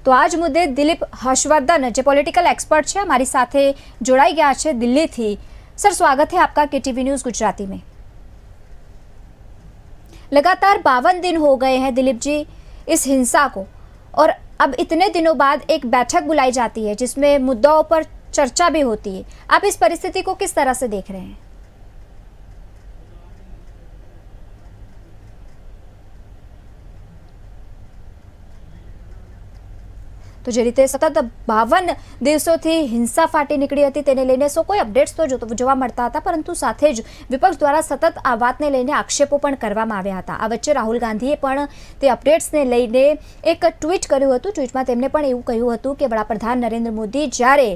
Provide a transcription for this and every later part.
તો આ જ મુદ્દે દિલીપ હર્ષવર્ધન જે પોલિટિકલ एक्सपर्ट છે हमारी સાથે જોડાઈ ગયા છે दिल्ली थी। सर, स्वागत है आपका केटीवी न्यूज़ गुजराती में। लगातार 52 दिन हो गए हैं दिलीप जी इस हिंसा को, और अब इतने दिनों बाद एक बैठक बुलाई जाती है जिसमें मुद्दाओं पर चर्चा भी होती है। आप इस परिस्थिति को किस तरह से देख रहे हैं? तो जे रीते सतत 52 દિવસોથી હિંસા ફાટી નીકળી હતી તેને લઈને કોઈ અપડેટ્સ તો જોવા મળતા હતા, પરંતુ સાથે જ વિપક્ષ દ્વારા સતત આ વાતને લઈને આક્ષેપો પણ કરવામાં આવ્યા હતા। આ વચ્ચે રાહુલ ગાંધીએ પણ તે અપડેટ્સને લઈને એક ટ્વીટ કર્યું હતું। ટ્વીટમાં તેમણે પણ એવું કહ્યું હતું કે વડાપ્રધાન નરેન્દ્ર મોદી જ્યારે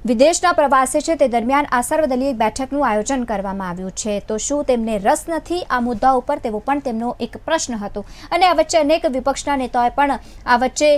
વિદેશના પ્રવાસે છે તે દરમિયાન આ સર્વદલીય બેઠકનું આયોજન કરવામાં આવ્યું છે, તો શું તેમને રસ નથી આ મુદ્દા ઉપર, તેવો પણ તેમનો એક પ્રશ્ન હતો। અને આ વચ્ચે અનેક વિપક્ષના નેતાઓએ પણ આ વચ્ચે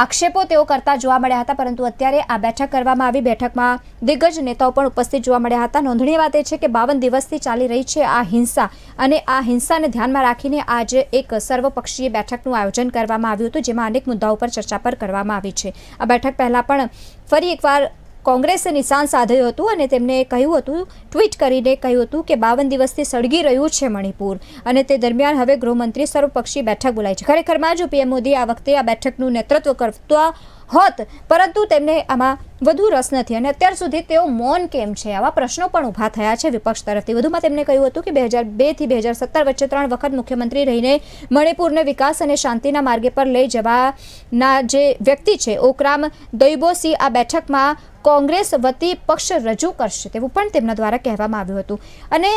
આક્ષેપો તેઓ કરતા જોવા મળ્યા હતા, પરંતુ અત્યારે આ બેઠક કરવામાં આવી। બેઠકમાં દિગ્ગજ નેતાઓ પણ ઉપસ્થિત જોવા મળ્યા હતા। નોંધનીય વાત એ છે કે 52 દિવસથી ચાલી રહી છે આ હિંસા, અને આ હિંસાને ધ્યાનમાં રાખીને આજે એક સર્વપક્ષીય બેઠકનું આયોજન કરવામાં આવ્યું હતું, જેમાં અનેક મુદ્દાઓ પર ચર્ચા પર કરવામાં આવી છે। આ બેઠક પહેલાં પણ ફરી એકવાર કોંગ્રેસે નિશાન સાધ્યું હતું અને તેમણે કહ્યું હતું, ટ્વીટ કરીને કહ્યું હતું કે 52 દિવસથી સળગી રહ્યું છે મણિપુર, અને તે દરમિયાન હવે ગૃહમંત્રી સર્વપક્ષીય બેઠક બોલાઈ છે। ખરેખરમાં જો પીએમ મોદી આ વખતે આ બેઠકનું નેતૃત્વ કરતા હોત, પરંતુ તેમને આમાં વધુ રસ નથી, અને અત્યાર સુધી તેઓ મૌન કેમ છે, આવા પ્રશ્નો પણ ઊભા થયા છે વિપક્ષ તરફથી। વધુમાં તેમણે કહ્યું હતું કે 2002 થી 2017 વચ્ચે 3 વખત મુખ્યમંત્રી રહીને મણિપુરને વિકાસ અને શાંતિના માર્ગે પર લઈ જવાના જે વ્યક્તિ છે ઓકરામ દોઈબોસી આ બેઠકમાં કોંગ્રેસ વતી પક્ષ રજૂ કરશે તેવું પણ તેમના દ્વારા કહેવામાં આવ્યું હતું। અને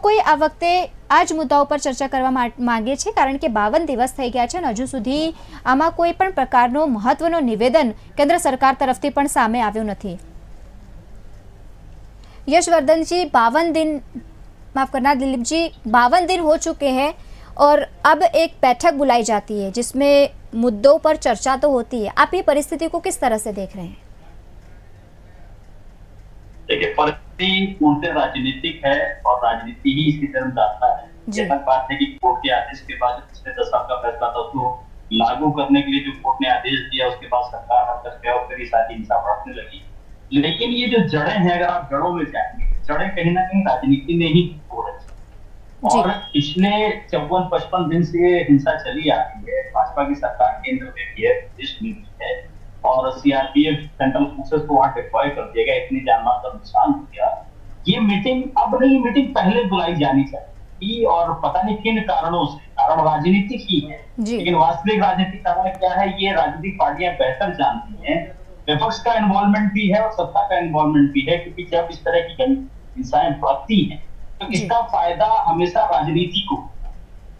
કોઈ આ વખતે આ જ મુદ્દાઓ પર ચર્ચા કરવા માંગે છે, કારણ કે 52 દિવસ થઈ ગયા છે અને હજુ સુધી આમાં કોઈ પણ પ્રકારનો મહત્વનો નિવેદન કેન્દ્ર સરકાર તરફથી પણ સામે આવ્યું નથી। यशवर्धन जी, 52 दिन, माफ करना दिलीप जी, 52 दिन हो चुके हैं और अब एक बैठक बुलाई जाती है जिसमें मुद्दों पर चर्चा तो होती है। आप ये परिस्थिति को किस तरह से देख रहे हैं? देखिए, परिस्थिति पूर्णतः राजनीतिक है और राजनीति ही इसकी जन्मदाता है। जैसा बात है कि कोर्ट के आदेश के बाद पिछले 10 साल का फैसला था उसको लागू करने के लिए जो कोर्ट ने आदेश दिया, उसके बाद सरकार हस्तक्षेप कर सारी हिंसा बढ़ने लगी। लेकिन ये जो जड़ें हैं, अगर आप जड़ों में जाएंगे, जड़ें कहीं ना कहीं राजनीति ने ही हो रही है। और पिछले 54-55 दिन से हिंसा चली आ रही है। भाजपा की सरकार केंद्र में भी है, प्रदेश में भी है, और सीआरपीएफ सेंट्रल फोर्सेस को वहां डिप्लॉय कर दिया गया, इतनी जानमाल का नुकसान हो गया। ये मीटिंग अब नहीं, मीटिंग पहले बुलाई जानी चाहिए, और पता नहीं किन कारणों से, कारण राजनीतिक ही है, लेकिन वास्तविक राजनीतिक कारण क्या है ये राजनीतिक पार्टियां बेहतर जानती हैं। विपक्ष का इन्वॉल्वमेंट भी है और सत्ता का इन्वॉल्वमेंट भी है, क्योंकि जब इस तरह की हिंसाएं बढ़ती हैं तो इसका फायदा हमेशा राजनीति को,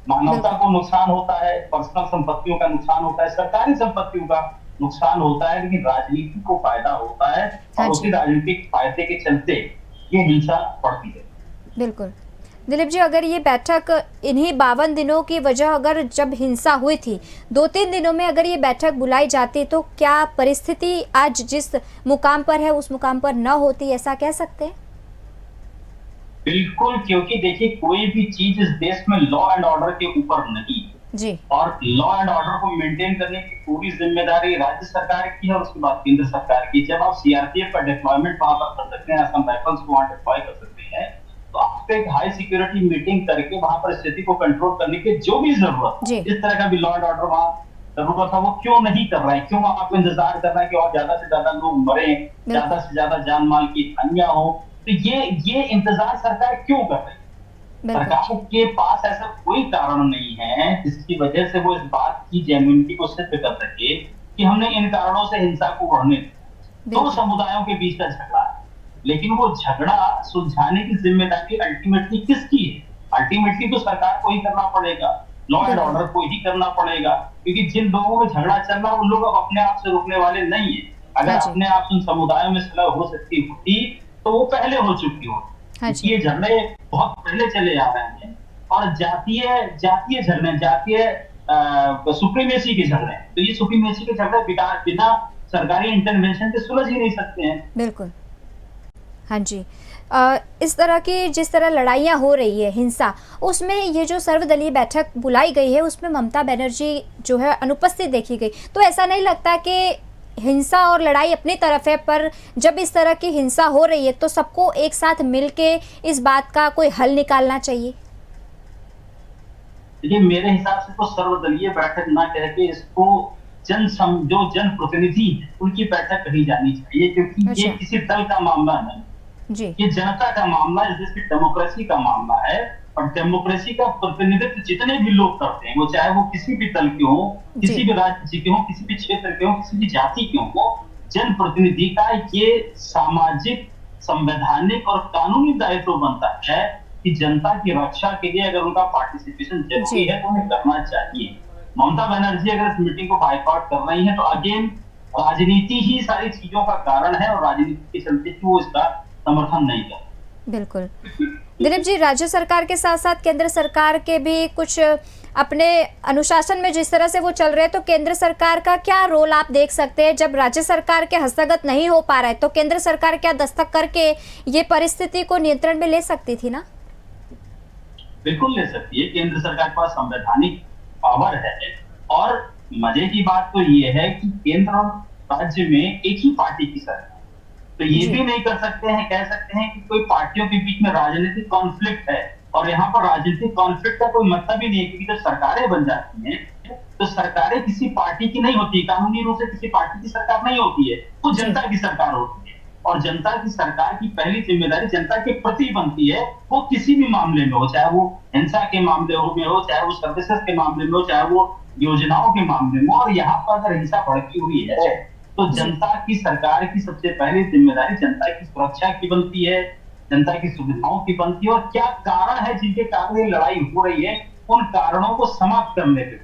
मानवता को नुकसान होता है, पर्सनल संपत्तियों का नुकसान होता है, सरकारी संपत्तियों का नुकसान होता है, लेकिन राजनीति को फायदा होता है, और उसी राजनीतिक फायदे के चलते ये हिंसा बढ़ती है। बिल्कुल दिलीप जी, अगर ये बैठक इन्हीं 52 दिनों की वजह, अगर जब हिंसा हुई थी 2-3 दिनों में अगर ये बैठक बुलाई जाती तो क्या परिस्थिति आज जिस मुकाम पर है उस मुकाम पर न होती, ऐसा कह सकते हैं? बिल्कुल, क्योंकि देखिए कोई भी चीज इस देश में लॉ एंड ऑर्डर के ऊपर नहीं जी, और लॉ एंड ऑर्डर को मेंटेन करने की पूरी जिम्मेदारी राज्य सरकार की है और उसके बाद केंद्र सरकार की। जब आप सीआरपीएफ का डिप्लॉयमेंट वहां पर कर सकते हैं, असम राइफल्स को वहां डिप्लॉय कर सकते हैं, तो आपको एक हाई सिक्योरिटी मीटिंग करके वहां पर स्थिति को कंट्रोल करने की जो भी जरूरत, इस तरह का भी लॉ एंड ऑर्डर वहां जरूरत है, वो क्यों नहीं कर रहे हैं? क्यों आप इंतजार कर रहे हैं कि और ज्यादा से ज्यादा लोग मरे, ज्यादा से ज्यादा जान माल की हानियां हो? तो ये इंतजार सरकार क्यों कर रही है? सरकार के पास ऐसा कोई कारण नहीं है जिसकी वजह से वो इस बात की जेन्युइनिटी को सिद्ध कर सके कि हमने इन कारणों से हिंसा को बढ़ने दिया। 2 समुदायों के बीच का झगड़ा है, लेकिन वो झगड़ा सुलझाने की जिम्मेदारी अल्टीमेटली किसकी है? अल्टीमेटली तो सरकार को ही करना पड़ेगा, लॉ एंड ऑर्डर को ही करना पड़ेगा, क्योंकि जिन लोगों में झगड़ा चल रहा है उन लोग अब अपने आप से रुकने वाले नहीं है। अगर अपने आप से उन समुदायों में सुलह हो सकती होती तो वो पहले हो चुकी हो। ये झगड़े बहुत पहले चले आ रहे हैं, और जातीय झगड़े, जातीय सुप्रीमेसी के झगड़े, तो ये सुप्रीमेसी के झगड़े बिना सरकारी इंटरवेंशन के सुलझ ही नहीं सकते हैं। बिल्कुल, हाँ जी। इस तरह की जिस तरह लड़ाइयाँ हो रही है, हिंसा, उसमें ये जो सर्वदलीय बैठक बुलाई गई है उसमें ममता बनर्जी जो है अनुपस्थित देखी गई, तो ऐसा नहीं लगता कि हिंसा और लड़ाई अपनी तरफ है, पर जब इस तरह की हिंसा हो रही है तो सबको एक साथ मिलके इस बात का कोई हल निकालना चाहिए? देखिए, मेरे हिसाब से तो सर्वदलीय बैठक ना कह के इसको जो जनप्रतिनिधि है उनकी बैठक कही जानी चाहिए, क्योंकि ये अच्छा। किसी दल का मामला नहीं, जी। ये जनता का मामला है, जैसे डेमोक्रेसी का मामला है। और डेमोक्रेसी का प्रतिनिधित्व जितने भी लोग करते हैं, वो चाहे वो किसी भी दल के हो, जी। किसी भी राज्य के हो, किसी भी क्षेत्र के हो, किसी भी जाति के हो, जनप्रतिनिधि का ये सामाजिक, संवैधानिक और कानूनी दायित्व बनता है कि जनता की रक्षा के लिए अगर उनका पार्टिसिपेशन जरूरी जी। है तो उन्हें करना चाहिए। ममता बनर्जी अगर इस मीटिंग को बाइकआउट कर रही है तो अगेन राजनीति ही सारी चीजों का कारण है, और राजनीति के चलते ही वो इसका समर्थन नहीं कर। बिल्कुल। दिलीप जी, राज्य सरकार के साथ साथ केंद्र सरकार के भी कुछ अपने अनुशासन में जिस तरह से वो चल रहे हैं, तो केंद्र सरकार का क्या रोल आप देख सकते हैं? जब राज्य सरकार के हस्तगत नहीं हो पा रहा है तो केंद्र सरकार क्या दस्तक करके ये परिस्थिति को नियंत्रण में ले सकती थी ना? बिल्कुल ले सकती है, केंद्र सरकार के पास संवैधानिक पावर है। और मजे की बात तो ये है कि केंद्र और राज्य में एक ही पार्टी की सरकार, तो ये जी। भी नहीं कर सकते हैं, कह सकते हैं कि कोई पार्टियों के बीच में राजनीतिक कॉन्फ्लिक्ट है। और यहाँ पर राजनीतिक कॉन्फ्लिक्ट का कोई मतलब ही नहीं है, क्योंकि जब सरकारें बन जाती हैं तो सरकारें किसी पार्टी की नहीं होती, कानूनी रूप से किसी पार्टी की सरकार नहीं होती है, वो जनता की सरकार होती है। और जनता की सरकार की पहली जिम्मेदारी जनता के प्रति बनती है, वो किसी भी मामले में हो, चाहे वो हिंसा के मामले में हो, चाहे वो सर्विसेज के मामले में हो, चाहे वो योजनाओं के मामले में हो। और यहाँ पर अगर हिंसा भड़की हुई है तो जनता की सरकार की सबसे पहली जिम्मेदारी जनता की सुरक्षा की बनती है, जनता की सुविधाओं की बनती है। और क्या कारण है जिनके कारण ये लड़ाई हो रही है, उन कारणों को समाप्त करने पे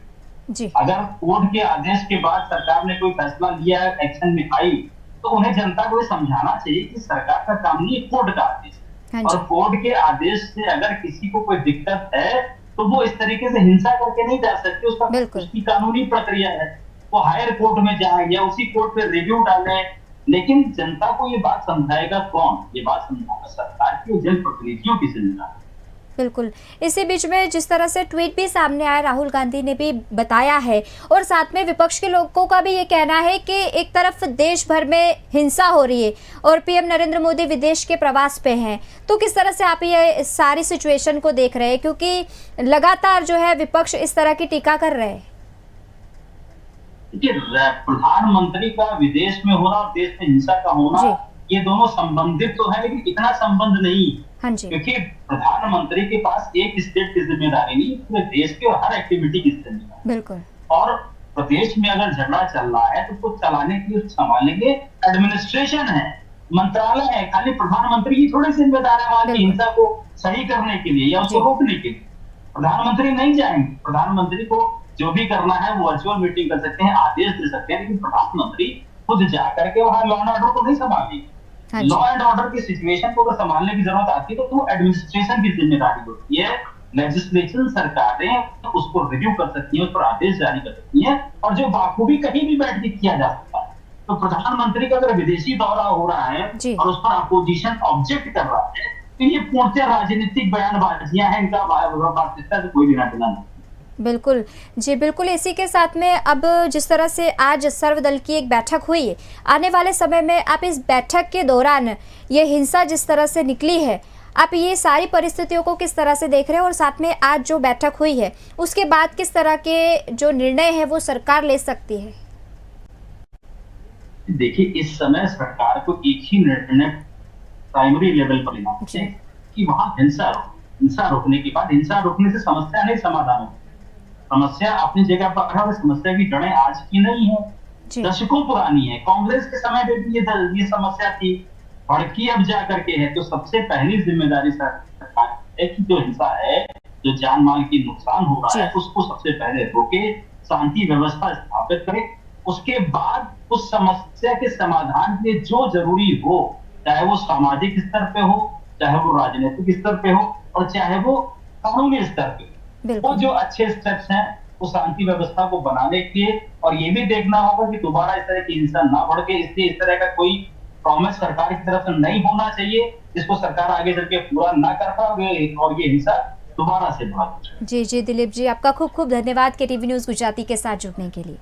जी। अगर कोर्ट के आदेश के बाद सरकार ने कोई फैसला लिया, एक्शन में आई, तो उन्हें जनता को ये समझाना चाहिए कि सरकार का काम नहीं है, कोर्ट का आदेश है। हाँ और जी। कोर्ट के आदेश से अगर किसी को कोई दिक्कत है तो वो इस तरीके से हिंसा करके नहीं जा सकते, बिल्कुल। उसकी कानूनी प्रक्रिया है, वो हायर कोर्ट में जाए या उसी कोर्ट पे रिव्यू डाले। लेकिन जनता को ये बात समझाएगा कौन? ये बात समझाना सरकार की और जनप्रतिनिधियों की जिम्मेदारी। बिल्कुल। इसी बीच में जिस तरह से ट्वीट भी सामने आया, राहुल गांधी ने भी बताया है, और साथ में विपक्ष के लोगों का भी ये कहना है कि एक तरफ देश भर में हिंसा हो रही है और पीएम नरेंद्र मोदी विदेश के प्रवास पे हैं, तो किस तरह से आप ये सारी सिचुएशन को देख रहे हैं? क्योंकि लगातार जो है विपक्ष इस तरह की टीका कर रहे हैं। देखिए, प्रधानमंत्री का विदेश में होना और देश में हिंसा का होना, ये दोनों संबंधित तो है, लेकिन इतना संबंध नहीं। हाँ जी। क्योंकि प्रधानमंत्री के पास एक स्टेट की जिम्मेदारी नहीं, पूरे देश के हर एक्टिविटी की जिम्मेदारी। बिल्कुल। और प्रदेश में अगर झगड़ा चल रहा है तो उसको चलाने के लिए संभालने के एडमिनिस्ट्रेशन है, मंत्रालय है, खाली प्रधानमंत्री की थोड़ी जिम्मेदार है वहां की हिंसा को सही करने के लिए या उसको रोकने के लिए। प्रधानमंत्री नहीं जाएंगे, प्रधानमंत्री को जो भी करना है वो वर्चुअल मीटिंग कर सकते हैं, आदेश दे सकते हैं, लेकिन प्रधानमंत्री खुद जाकर के वहां लॉ एंड ऑर्डर को नहीं संभालेंगे। लॉ एंड ऑर्डर की सिचुएशन को अगर संभालने की जरूरत आती है तो एडमिनिस्ट्रेशन की जिम्मेदारी होती है। लेजिस्लेशन सरकारें उसको रिव्यू कर सकती हैं, उस पर आदेश जारी कर सकती हैं, और जो बाखूबी कहीं भी बैठ के किया जा सकता है। तो प्रधानमंत्री का अगर विदेशी दौरा हो रहा है और उस पर अपोजिशन ऑब्जेक्ट कर रहा है, तो ये पूर्णतः राजनीतिक बयानबाजियां हैं, इनका वास्तविकता से कोई लेना देना नहीं। बिल्कुल जी, बिल्कुल। इसी के साथ में अब जिस तरह से आज सर्वदल की एक बैठक हुई है, आने वाले समय में आप इस बैठक के दौरान ये हिंसा जिस तरह से निकली है, आप ये सारी परिस्थितियों को किस तरह से देख रहे हैं, और साथ में आज जो बैठक हुई है उसके बाद किस तरह के जो निर्णय है वो सरकार ले सकती है? देखिए, इस समय सरकार को एक ही निर्णय प्राइमरी लेवल पर लेना चाहिए कि वहां हिंसा रोकने के बाद, हिंसा रोकने से समस्या नहीं समाधान होती, समस्या अपनी जगह पर है, समस्या की जड़ें आज की नहीं है, दशकों पुरानी है। कांग्रेस के समय पे भी ये समस्या थी, भड़की अब जा करके है। तो सबसे पहली जिम्मेदारी सरकार है कि जो हिंसा है, जो जान माल की नुकसान हो रहा है, उसको सबसे पहले रोके, शांति व्यवस्था स्थापित करे। उसके बाद उस समस्या के समाधान के लिए जो जरूरी हो, चाहे वो सामाजिक स्तर पे हो, चाहे वो राजनीतिक स्तर पे हो, और चाहे वो कानूनी स्तर पे, वो जो अच्छे स्टेप्स हैं वो शांति व्यवस्था को बनाने के लिए। और ये भी देखना होगा कि दोबारा इस तरह की हिंसा ना बढ़ के, इसलिए इस तरह का कोई प्रॉमिस सरकार की तरफ से नहीं होना चाहिए, जिसको सरकार आगे चल के पूरा ना कर पाए और ये हिंसा दोबारा से बढ़ा। जी जी दिलीप जी, आपका खूब खूब धन्यवाद के टीवी न्यूज़ गुजराती के साथ जुड़ने के लिए।